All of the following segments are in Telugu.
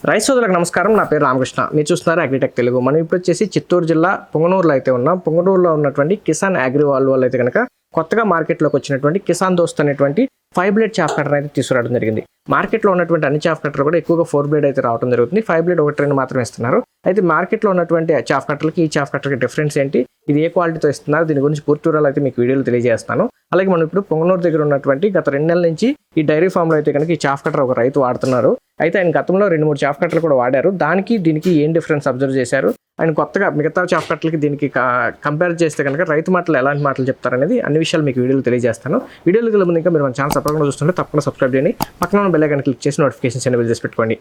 రైతు సోదరులకు నమస్కారం. నా పేరు రామకృష్ణ. మీరు చూస్తున్నారు అగ్రిటెక్ తెలుగు. మనం ఇప్పుడు వచ్చేసి చిత్తూరు జిల్లా పొంగనూరులో అయితే ఉన్నాం. పొంగనూరులో ఉన్నటువంటి కిసాన్ అగ్రి వాళ్ళు అయితే కనుక కొత్తగా మార్కెట్లోకి వచ్చినటువంటి కిసాన్ దోస్త్ అనేటువంటి 5 బ్లేడ్ చాఫ్ కటర్ అయితే తీసుకురావడం జరిగింది. మార్కెట్లో ఉన్నటువంటి అన్ని చాఫ్ కట్టర్లు కూడా ఎక్కువగా 4 బ్లేడ్ అయితే రావడం జరుగుతుంది. 5 బ్లేడ్ 1-2 మాత్రమే ఇస్తున్నారు. అయితే మార్కెట్లో ఉన్నటువంటి చాఫ్ కట్టర్లకి ఈ చాఫ్ కట్టర్కి డిఫరెన్స్ ఏంటి, ఇది ఏ క్వాలిటీతో ఇస్తున్నారు, దీని గురించి పూర్తి వివరాలు అయితే మీకు వీడియోలో తెలియజేస్తాను. అలాగే మనం ఇప్పుడు పొంగనూరు దగ్గర ఉన్నటువంటి గత 2 నెలల నుంచి ఈ డైరీ ఫామ్లో అయితే కనుక ఈ చాఫ్ కటర్ ఒక రైతు వాడుతున్నారు. అయితే ఆయన గతంలో 2-3 చాఫ్ కట్టర్లు కూడా వాడారు. దానికి దీనికి ఏం డిఫరెన్స్ అబ్జర్వ్ చేశారు, ఆయన కొత్తగా మిగతా చాఫ్ కట్టర్లకి దీనికి కంపేర్ చేస్తే కనుక రైతు మాటలు ఎలాంటి మాటలు చెప్తారనేది అన్ని విషయాలు మీకు వీడియోలో తెలియజేస్తాను. వీడియోలోకి వెళ్ళే ముందు ఇంకా మీరు మన ఛానల్ సబ్స్క్రైబ్ చూస్తుంటే తప్పకుండా సబ్స్క్రైబ్ చేయండి. పక్కన ఉన్న బెల్ ఐకాన్ క్లిక్ చేసి నోటిఫికేషన్స్ ఎనేబుల్ చేసి పెట్టుకోండి.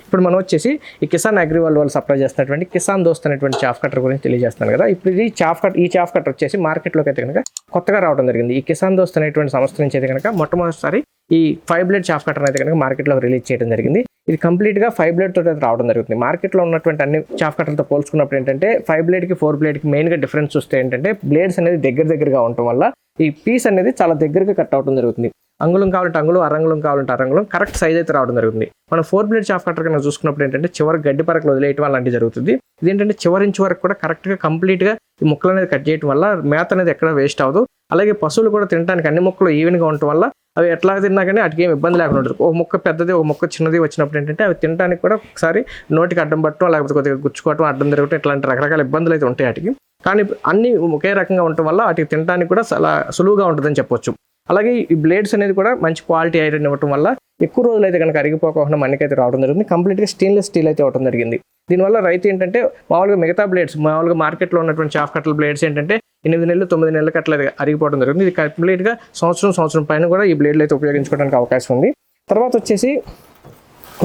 ఇప్పుడు మనం వచ్చేసి ఈ కిసాన్ అగ్రి వాళ్ళు సప్లై చేస్తున్నటువంటి కిసాన్ దోస్త్ అనేటువంటి చాఫ్ కటర్ గురించి తెలియజేస్తాను కదా. ఇప్పుడు ఈ చాఫ్ కటర్ వచ్చేసి మార్కెట్లోకి అయితే కనుక కొత్తగా రావడం జరిగింది. ఈ కిసాన్ దోస్త్ అనేటువంటి సంస్థ నుంచి అయితే కనుక మొట్టమొదటిసారి ఈ 5 బ్లేడ్ చాఫ్ కటర్ అయితే కనుక మార్కెట్లో రిలీజ్ చేయడం జరిగింది. ఇది కంప్లీట్గా 5 బ్లేడ్ తోటి రావడం జరుగుతుంది. మార్కెట్లో ఉన్నటువంటి అన్ని చాఫ్ కట్టర్లతో పోల్చుకున్నప్పుడు ఏంటంటే 5 బ్లేడ్కి 4 బ్లేడ్కి మెయిన్గా డిఫరెన్స్ చూస్తే ఏంటంటే బ్లేడ్స్ అనేది దగ్గరగా ఉండటం వల్ల ఈ పీస్ అనేది చాలా దగ్గరగా కట్ అవడం జరుగుతుంది. అంగుళం కావాలంటే అంగుళం, అరంగుళం కావాలంటే అరంగుళం, కరెక్ట్ సైజ్ అయితే రావడం జరుగుతుంది. మనం 4 బ్లేడ్ చాఫ్ కటర్ కన్నా చూసుకున్నప్పుడు ఏంటంటే చివరి గడ్డి పరకలు వదిలేయటం అలాంటివి జరుగుతుంది. ఇదేంటంటే చివరి ఇంచు వరకు కూడా కరెక్ట్గా కంప్లీట్గా ఈ ముక్కలు అనేది కట్ చేయడం వల్ల మేత అనేది ఎక్కడ వేస్ట్ అవ్వదు. అలాగే పశువులు కూడా తినడానికి అన్ని ముక్కలు ఈవెన్గా ఉండటం వల్ల అవి ఎట్లా తిన్నా కానీ వాటికి ఏమి ఇబ్బంది లేకుండా ఉంటుంది. ఒక ముక్క పెద్దది, ఒక ముక్క చిన్నది వచ్చినప్పుడు ఏంటంటే అవి తినడానికి కూడా ఒకసారి నోటికి అడ్డం పట్టడం, లేకపోతే కొద్దిగా గుచ్చుకోవటం, అడ్డం తిరగటం, ఇట్లాంటి రకరకాల ఇబ్బందులు అయితే ఉంటాయి వాటికి. కానీ అన్ని ఒకే రకంగా ఉండటం వల్ల వాటికి తినడానికి కూడా చాలా సులువుగా ఉంటుందని చెప్పొచ్చు. అలాగే ఈ బ్లేడ్స్ అనేది కూడా మంచి క్వాలిటీ ఐరన్ ఇవ్వడం వల్ల ఎక్కువ రోజులు అయితే కనుక అరిగిపోకుండా మనకైతే రావడం జరిగింది. కంప్లీట్గా స్టెయిన్లెస్ స్టీల్ అయితే ఇవ్వడం జరిగింది. దీనివల్ల రైతు ఏంటంటే మామూలుగా మిగతా బ్లేడ్స్, మామూలుగా మార్కెట్లో ఉన్నటువంటి చాఫ్ కట్టల బ్లేడ్స్ ఏంటంటే 8 నెలలు 9 నెలలకి అట్లా అరిగిపోవడం జరుగుతుంది. ఇది కంప్లీట్గా సంవత్సరం పైన కూడా ఈ బ్లేడ్లు అయితే ఉపయోగించుకోవడానికి అవకాశం ఉంది. తర్వాత వచ్చేసి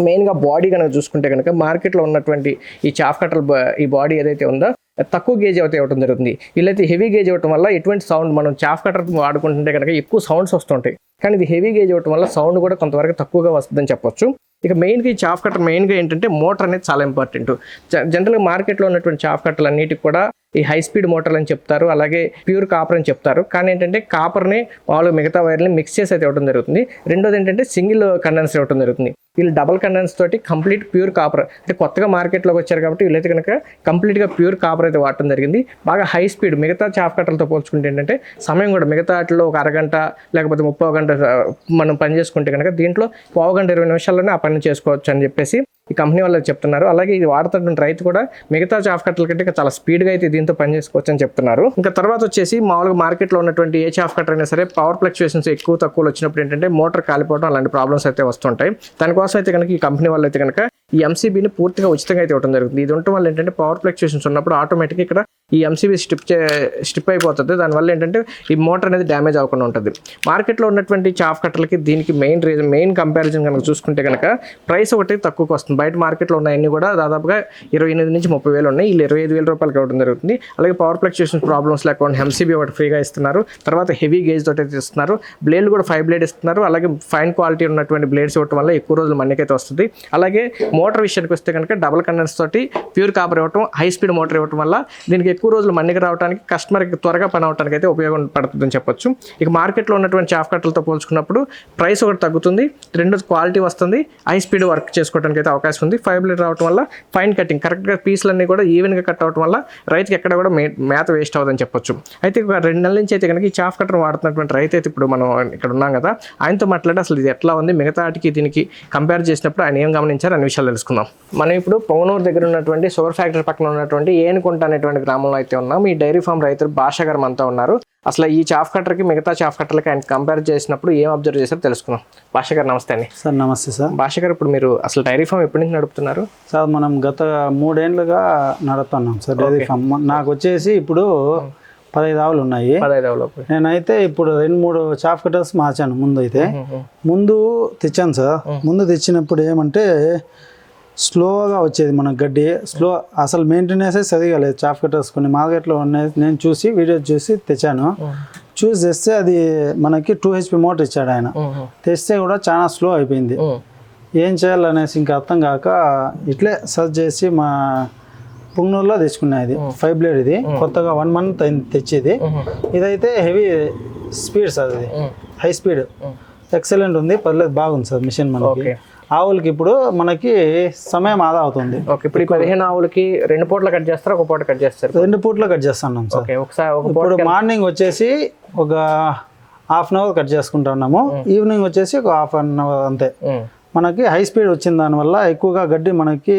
మెయిన్గా బాడీ కనుక చూసుకుంటే కనుక మార్కెట్లో ఉన్నటువంటి ఈ చాఫ్ కట్టల ఈ బాడీ ఏదైతే ఉందో తక్కువ గేజ్ అయితే ఇవ్వడం జరుగుతుంది. వీళ్ళైతే హెవీ గేజ్ ఇవ్వడం వల్ల ఎటువంటి సౌండ్, మనం చాఫ్ కటర్ వాడుకుంటుంటే కనుక ఎక్కువ సౌండ్స్ వస్తుంటాయి. కానీ ఇది హెవీ గేజ్ ఇవ్వడం వల్ల సౌండ్ కూడా కొంతవరకు తక్కువగా వస్తుందని చెప్పొచ్చు. ఇక మెయిన్గా ఈ చాఫ్ కటర్ మెయిన్గా ఏంటంటే మోటార్ అనేది చాలా ఇంపార్టెంట్. జనరల్గా మార్కెట్లో ఉన్నటువంటి చాఫ్ కట్టర్లు అన్నిటికి కూడా ఈ హై స్పీడ్ మోటార్లు అని చెప్తారు, అలాగే ప్యూర్ కాపర్ అని చెప్తారు. కానీ ఏంటంటే కాపర్ని మామూలుగా మిగతా వైర్ని మిక్స్ చేసి అయితే ఇవ్వడం జరుగుతుంది. రెండోది ఏంటంటే సింగిల్ కండెన్సర్ ఇవ్వడం జరుగుతుంది. వీళ్ళు డబల్ కండెన్స్ తోటి కంప్లీట్ ప్యూర్ కాపర్, అంటే కొత్తగా మార్కెట్లోకి వచ్చారు కాబట్టి వీళ్ళైతే కనుక కంప్లీట్గా ప్యూర్ కాపర్ అయితే వాడటం జరిగింది. బాగా హై స్పీడ్, మిగతా చాఫ్ కట్టర్లతో పోల్చుకుంటే ఏంటంటే సమయం కూడా మిగతా వాటిలో ఒక అరగంట లేకపోతే 30 గంట మనం పని చేసుకుంటే కనుక దీంట్లో 1/2 గంట 20 నిమిషాల్లోనే ఆ పని చేసుకోవచ్చు అని చెప్పేసి ఈ కంపెనీ వాళ్ళు చెప్తున్నారు. అలాగే ఇది వాడుతున్న రైతు కూడా మిగతా చాఫ్ కట్టర్ల కంటే చాలా స్పీడ్గా అయితే దీంతో పని చేసుకోవచ్చు అని చెప్తున్నారు. ఇంకా తర్వాత వచ్చేసి మామూలుగా మార్కెట్లో ఉన్నటువంటి ఏ చాఫ్ కట్టర్ అయినా సరే పవర్ ఫ్లక్చుయేషన్స్ ఎక్కువ తక్కువలు వచ్చినప్పుడు ఏంటంటే మోటార్ కాలిపోవడం అలాంటి ప్రాబ్లమ్స్ అయితే వస్తుంటాయి. దానికోసం అయితే కనుక ఈ కంపెనీ వాళ్ళు అయితే కనుక ఈ ఎంసీబీని పూర్తిగా ఉచితంగా అయితే ఇవ్వడం జరుగుతుంది. ఇది ఉండటం వల్ల ఏంటంటే పవర్ ఫ్లక్చుయేషన్స్ ఉన్నప్పుడు ఆటోమేటిక్గా ఇక్కడ ఈ ఎంసీబీ స్టిప్ అయిపోతుంది. దానివల్ల ఏంటంటే ఈ మోటార్ అనేది డ్యామేజ్ అవ్వకుండా ఉంటుంది. మార్కెట్లో ఉన్నటువంటి చాఫ్ కట్టర్లకి దీనికి మెయిన్ కంపారిజన్ కనుక చూసుకుంటే కనుక ప్రైస్ ఒకటి తక్కువకి వస్తుంది. బయట మార్కెట్లో ఉన్నాయన్నీ కూడా దాదాపుగా 28 నుంచి 30 వేలు ఉన్నాయి. వీళ్ళు 25,000 రూపాయలకి ఇవ్వడం జరుగుతుంది. అలాగే పవర్ ఫ్లక్చుయేషన్ ప్రాబ్లమ్స్ లేకుండా ఎంసీబీ ఒకటి ఫ్రీగా ఇస్తున్నారు. తర్వాత హెవీ గేజ్ తోటి అయితే ఇస్తున్నారు. బ్లేడ్లు కూడా 5 బ్లేడ్ ఇస్తున్నారు. అలాగే ఫైన్ క్వాలిటీ ఉన్నటువంటి బ్లేడ్స్ ఇవ్వడం వల్ల ఎక్కువ రోజులు మన్నికైతే వస్తుంది. అలాగే మోటార్ విషయానికి వస్తే కనుక డబల్ కండెన్స్ తోటి ప్యూర్ కాపర్ ఇవ్వటం, హై స్పీడ్ మోటార్ ఇవ్వడం వల్ల దీనికి ఎక్కువ రోజులు మన్నిక రావడానికి, కస్టమర్కి త్వరగా పని అవడానికి అయితే ఉపయోగపడుతుందని చెప్పొచ్చు. ఇక మార్కెట్లో ఉన్నటువంటి చాఫ్ కట్టర్లతో పోల్చుకున్నప్పుడు ప్రైస్ ఒకటి తగ్గుతుంది, రెండోది క్వాలిటీ వస్తుంది, హై స్పీడ్ వర్క్ చేసుకోవడానికి అయితే అవకాశం ఉంది. 5 బ్లేడ్ రావడం వల్ల ఫైన్ కటింగ్, కరెక్ట్గా పీసులన్నీ కూడా ఈవెన్గా కట్ అవడం వల్ల రైతుకి ఎక్కడ కూడా మేత వేస్ట్ అవ్వదని చెప్పొచ్చు. అయితే 2 నెలల నుంచి అయితే కనుక ఈ చాఫ్ కట్టర్ వాడుతున్నటువంటి రైతు అయితే ఇప్పుడు మనం ఇక్కడ ఉన్నాం కదా, ఆయనతో మాట్లాడి అసలు ఇది ఎట్లా ఉంది, మిగతా వాటికి దీనికి కంపేర్ చేసినప్పుడు ఆయన ఏం గమనించారు అనే విషయాలు తెలుసుకుందాం. మనం ఇప్పుడు పొంగనూరు దగ్గర ఉన్నటువంటి షుగర్ ఫ్యాక్టరీ పక్కన ఉన్నటువంటి ఏనుకుంట అనేటువంటి గ్రామంలో అయితే ఉన్నాం. ఈ డైరీ ఫామ్ రైతులు భాష గారు మనతో ఉన్నారు. అసలు ఈ చాఫ్ కట్టర్కి మిగతా చాఫ్ కట్టర్లకి ఆయన కంపేర్ చేసినప్పుడు ఏం అబ్జర్వ్ చేశారో తెలుసుకుందాం. భాష గారు నమస్తే అండి. సార్ నమస్తే సార్. భాష గారు, ఇప్పుడు మీరు అసలు డైరీ ఫామ్ ఎప్పటి నుంచి నడుపుతున్నారు? సార్ మనం గత 3 ఏళ్ళుగా నడుపుతున్నాం సార్ డైరీ ఫామ్. నాకు వచ్చేసి ఇప్పుడు 15 ఆవులు ఉన్నాయి. 15 ఆవులు. నేనైతే ఇప్పుడు 2-3 చాఫ్ కట్టర్స్ మార్చాను. ముందు తెచ్చాను సార్. ముందు తెచ్చినప్పుడు ఏమంటే స్లోగా వచ్చేది మన గడ్డి, అసలు మెయింటెనెన్సే సరిగా లేదు. చాఫ్ కట్టర్స్ కొన్ని మార్కెట్లో ఉన్నాయి, నేను వీడియో చూసి తెచ్చాను. తెస్తే అది మనకి 2 HP మోటార్ ఇచ్చాడు ఆయన. తెస్తే కూడా చాలా స్లో అయిపోయింది. ఏం చేయాలనేసి ఇంకా అర్థం కాక ఇట్లే సర్చ్ చేసి మా పుంగనూరులో తెచ్చుకున్నా ఇది 5 బ్లేడ్ ఇది కొత్తగా 1 month అయింది తెచ్చేది. ఇదైతే హెవీ స్పీడ్ సార్, ఇది హై స్పీడ్ ఎక్సలెంట్ ఉంది, పర్లేదు బాగుంది సార్ మిషన్ మనకి. ఆవులకి ఇప్పుడు మనకి సమయం ఆదా అవుతుంది. ఓకే, ఇప్పుడు 15 ఆవులకి 2 పూటలు కట్ చేస్తారా, ఒక పూట కట్ చేస్తారు? 2 పూటలు కట్ చేస్తున్నాం సార్. ఓకే, ఒకసారి ఇప్పుడు మార్నింగ్ వచ్చేసి ఒక ½ an hour కట్ చేసుకుంటున్నాము, ఈవినింగ్ వచ్చేసి ఒక ½ an hour అంతే. మనకి హై స్పీడ్ వచ్చిన దానివల్ల ఎక్కువగా గడ్డి మనకి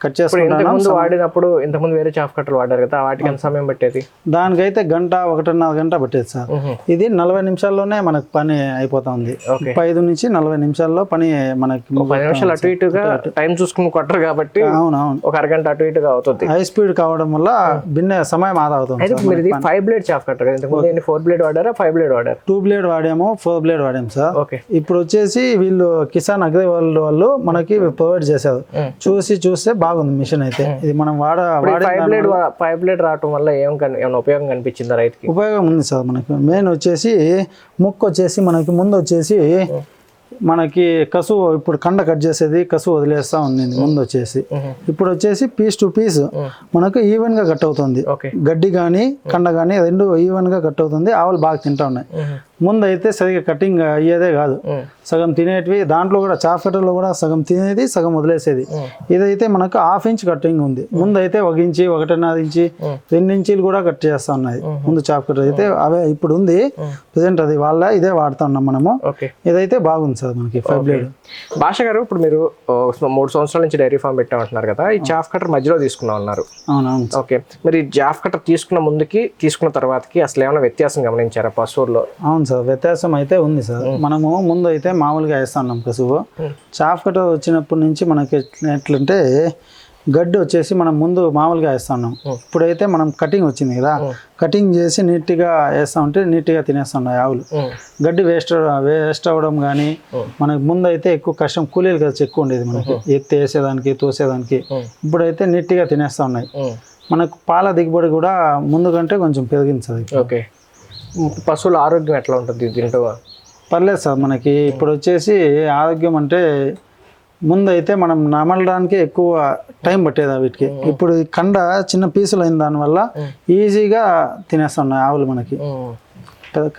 కట్ చేసుకుంటాం. వాడినప్పుడు ఇంతకుముందు వేరే చాఫ్ కట్టలు వాడారు కదా, వాటికి ఎంత సమయం పట్టేది? దానికైతే 1.5 గంట పట్టేది సార్. ఇది 40 నిమిషాల్లోనే మనకు పని అయిపోతుంది. 35 నుంచి 40 నిమిషాల్లో పని మనకి 10 నిమిషాలు అటు ఇటుగా టైం చూసుకుని కొట్టరు కాబట్టి అవునవును ఒక అరగంట అటు ఇటుగా అవుతుంది. హై స్పీడ్ కావడం వల్ల భిన్న సమయం ఆదా అవుతుంది. మీరు ఇది 5 బ్లేడ్ చాఫ్ కట్టర్ కదా, ఇంతకుముందు 4 బ్లేడ్ వాడారా 5 బ్లేడ్ వాడారు? 2 బ్లేడ్ వాడాము, 4 బ్లేడ్ వాడాము సార్. ఓకే, ఇప్పుడు వచ్చేసి వీళ్ళు కిసాన్ అగ్రి వాళ్ళు మనకి ప్రొవైడ్ చేశారు. చూస్తే బాగుంది మిషన్ అయితే. ఇది మనం 5 బ్లేడ్ రావటం వల్ల ఏమైనా ఉపయోగం కనిపించిందా రైతుకి? ఉపయోగం ఉంది సార్. మనకి మెయిన్ వచ్చేసి ముక్కు వచ్చేసి మనకి ముందు వచ్చేసి మనకి కసువు, ఇప్పుడు కండ కట్ చేసేది కసువు వదిలేస్తా ఉంది ముందు వచ్చేసి. ఇప్పుడు వచ్చేసి పీస్ టు పీస్ మనకు ఈవెన్ గా కట్ అవుతుంది. గడ్డి కానీ కండ కానీ 2 ఈవెన్ గా కట్ అవుతుంది. ఆవులు బాగా తింటా ఉన్నాయి. ముందు అయితే సరిగ్గా కటింగ్ అయ్యేదే కాదు, సగం తినేటివి. దాంట్లో కూడా చాఫ్ కట్టర్లో కూడా సగం తినేది సగం వదిలేసేది. ఇదైతే మనకు ½ ఇంచ్ కటింగ్ ఉంది. ముందు అయితే 1 ఇంచి 1.5 ఇంచి 2 ఇంచీలు కూడా కట్ చేస్తా ఉన్నది ముందు చాఫ్ కట్టర్ అయితే. అవే ఇప్పుడు ఉంది ప్రెసెంట్, అది వాళ్ళ ఇదే వాడుతున్నాం మనము. ఇదైతే బాగుంది సార్ మనకి 5 బ్లేడ్. భాష గారు, ఇప్పుడు మీరు 3 సంవత్సరాల నుంచి డైరీ ఫామ్ పెట్టామంటున్నారు కదా, ఈ చాఫ్ కట్టర్ మధ్యలో తీసుకున్నాం అన్నారు. అవునవును. ఓకే, మరి చాఫ్ కట్టర్ తీసుకున్న ముందుకి తీసుకున్న తర్వాతకి అసలు ఏమైనా వ్యత్యాసం గమనించారా పశువుల్లో? అవును సార్, వ్యత్యాసం అయితే ఉంది సార్. మనము ముందు అయితే మామూలుగా వేస్తున్నాం కసువు. చాఫ్ కట్టర్ వచ్చినప్పటి నుంచి మనకి ఎట్లంటే గడ్డి వచ్చేసి మనం ముందు మామూలుగా వేస్తున్నాం. ఇప్పుడైతే మనం కటింగ్ వచ్చింది కదా, కటింగ్ చేసి నీట్గా వేస్తా ఉంటే నీట్గా తినేస్తున్నాయి ఆవులు. గడ్డి వేస్ట్ అవ్వడం కానీ మనకి ముందు అయితే ఎక్కువ కష్టం, కూలీలు ఖర్చు ఎక్కువ ఉండేది మనకి, ఎత్తి వేసేదానికి తోసేదానికి. ఇప్పుడైతే నీట్గా తినేస్తా ఉన్నాయి. మనకు పాల దిగుబడి కూడా ముందు కంటే కొంచెం పెరిగింది సార్. ఓకే, పశువుల ఆరోగ్యం ఎట్లా ఉంటుంది దీంట్లో? పర్లేదు సార్ మనకి. ఇప్పుడు వచ్చేసి ఆరోగ్యం అంటే ముందు అయితే మనం నమలడానికి ఎక్కువ టైం పట్టేది వీటికి. ఇప్పుడు ఈ కండ చిన్న పీసులు అయిన దానివల్ల ఈజీగా తినేస్తున్నాయి ఆవులు మనకి,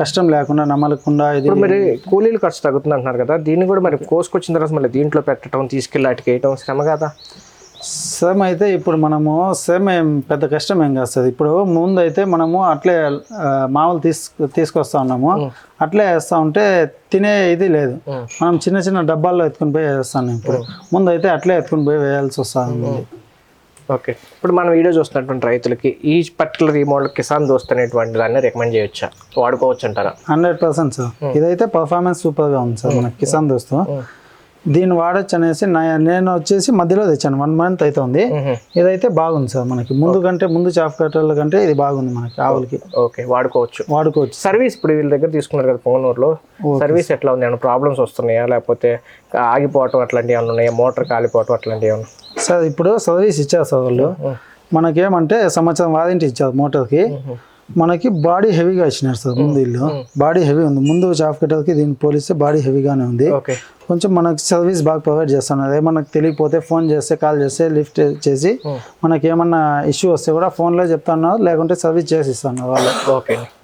కష్టం లేకుండా నమలకుండా. ఇది మరి కూలీలు ఖర్చు తగ్గుతుంది అంటున్నారు కదా, దీన్ని కూడా మరి కోసుకొచ్చిన తర్వాత మళ్ళీ దీంట్లో పెట్టడం, తీసుకెళ్ళి అటుకి వేయటం శ్రమ కదా? శ్రమ అయితే ఇప్పుడు మనము శ్రమ ఏం పెద్ద కష్టం ఏం కాస్తుంది. ఇప్పుడు ముందు అయితే మనము అట్లే మామూలు తీసుకొస్తా ఉన్నాము, అట్లే వేస్తా ఉంటే తినే ఇది లేదు. మనం చిన్న చిన్న డబ్బాల్లో ఎత్తుకుని పోయి వేస్తాను. ఇప్పుడు ముందు అయితే అట్లే ఎత్తుకుని పోయి వేయాల్సి వస్తుంది. ఓకే, ఇప్పుడు మనం వీడియో చూస్తున్నటువంటి రైతులకి ఈ పర్టికులర్ ఈ మోడల్ కిసాన్ దోస్త్ అనేటువంటి దాన్ని రికమెండ్ చేయొచ్చా, వాడుకోవచ్చు అంటారా? 100% సార్. ఇదైతే పర్ఫార్మెన్స్ సూపర్గా ఉంది సార్ మనకి కిసాన్ దోస్త్. దీన్ని వాడచ్చు అనేసి నేను వచ్చేసి మధ్యలో తెచ్చాను, 1 month అవుతుంది. ఇదైతే బాగుంది సార్ మనకి, ముందు చాఫ్ కట్టర్ల కంటే ఇది బాగుంది మనకి ఆవులకి. ఓకే, వాడుకోవచ్చు. సర్వీస్ ఇప్పుడు వీళ్ళ దగ్గర తీసుకున్నారు కదా పొంగనూరులో, సర్వీస్ ఎట్లా ఉంది? ఏమైనా ప్రాబ్లమ్స్ వస్తున్నాయా, లేకపోతే ఆగిపోవటం అట్లాంటివి ఏమైనా ఉన్నాయా, మోటార్ కాలిపోవటం అట్లాంటివి ఏమన్నా? సార్ ఇప్పుడు సర్వీస్ ఇచ్చారు సార్ వాళ్ళు. మనకేమంటే సంవత్సరం వారంటీ ఇచ్చారు మోటార్కి. మనకి బాడీ హెవీగా ఇచ్చినారు సార్. ముందు ఇల్లు బాడీ హెవీ ఉంది, ముందు చాఫ్ కట్టర్కి దీన్ని పోలిస్తే బాడీ హెవీగానే ఉంది. కొంచెం మనకి సర్వీస్ బాగా ప్రొవైడ్ చేస్తున్నారు. ఏమన్నా తెలియకపోతే ఫోన్ చేస్తే, కాల్ చేస్తే లిఫ్ట్ చేసి మనకి ఏమన్నా ఇష్యూ వస్తే కూడా ఫోన్లో చెప్తున్నారు, లేకుంటే సర్వీస్ చేసి ఇస్తున్నారు వాళ్ళు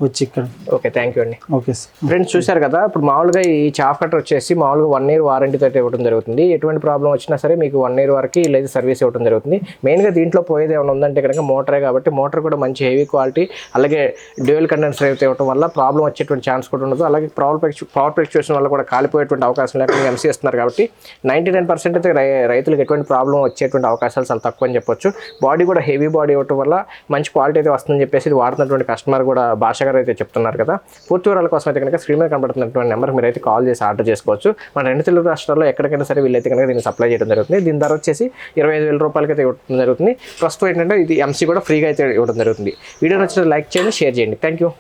వచ్చి ఇక్కడ. ఓకే, థ్యాంక్ యూ అండి. Okay sir. ఫ్రెండ్స్ చూశారు కదా, ఇప్పుడు మామూలుగా ఈ చాఫ్ కట్టర్ వచ్చేసి మామూలుగా 1 year వారంటీ తోటి ఇవ్వడం జరుగుతుంది. ఎటువంటి ప్రాబ్లం వచ్చినా సరే మీకు 1 year వరకు ఇలా సర్వీస్ ఇవ్వడం జరుగుతుంది. మెయిన్గా దీంట్లో పోయేది ఏమైనా ఉందంటే కనుక మోటరే, కాబట్టి మోటార్ కూడా మంచి హెవీ క్వాలిటీ, అలాగే డ్యూయల్ కండెన్సర్ అయితే ఇవ్వడం వల్ల ప్రాబ్లం వచ్చేటువంటి ఛాన్స్ కూడా ఉండదు. అలాగే పవర్ ఫ్లక్చుయేషన్ వల్ల కూడా కాలిపోయేటువంటి అవకాశం లేకుండా ఎంసీ ఇస్తున్నారు కాబట్టి 99% అయితే రైతులకు ఎటువంటి ప్రాబ్లం వచ్చేటువంటి అవకాశాలు చాలా తక్కువ అని చెప్పొచ్చు. బాడీ కూడా హెవీ బాడీ ఇవ్వడం వల్ల మంచి క్వాలిటీ అయితే వస్తుందని చెప్పేసి ఇది వాడుతున్నటువంటి కస్టమర్ కూడా భాష గారు అయితే చెప్తున్నారు కదా. పూర్తి వివరాల కోసం అయితే కనుక స్క్రీన్ మీద కనబడుతున్నటువంటి నెంబర్ మీరు అయితే కాల్ చేసి ఆర్డర్ చేసుకోవచ్చు. మన 2 తెలుగు రాష్ట్రాల్లో ఎక్కడికైనా సరే వీళ్ళైతే కనుక దీన్ని సప్లై చేయడం జరుగుతుంది. దీని ధర వచ్చేసి 25,000 రూపాయలకి అయితే ఇవ్వడం జరుగుతుంది. ప్రస్తుతం ఏంటంటే ఇది ఎంసీ కూడా ఫ్రీగా అయితే ఇవ్వడం జరుగుతుంది. వీడియో నచ్చితే లైక్ చేయండి, షేర్ చేయండి. Thank you.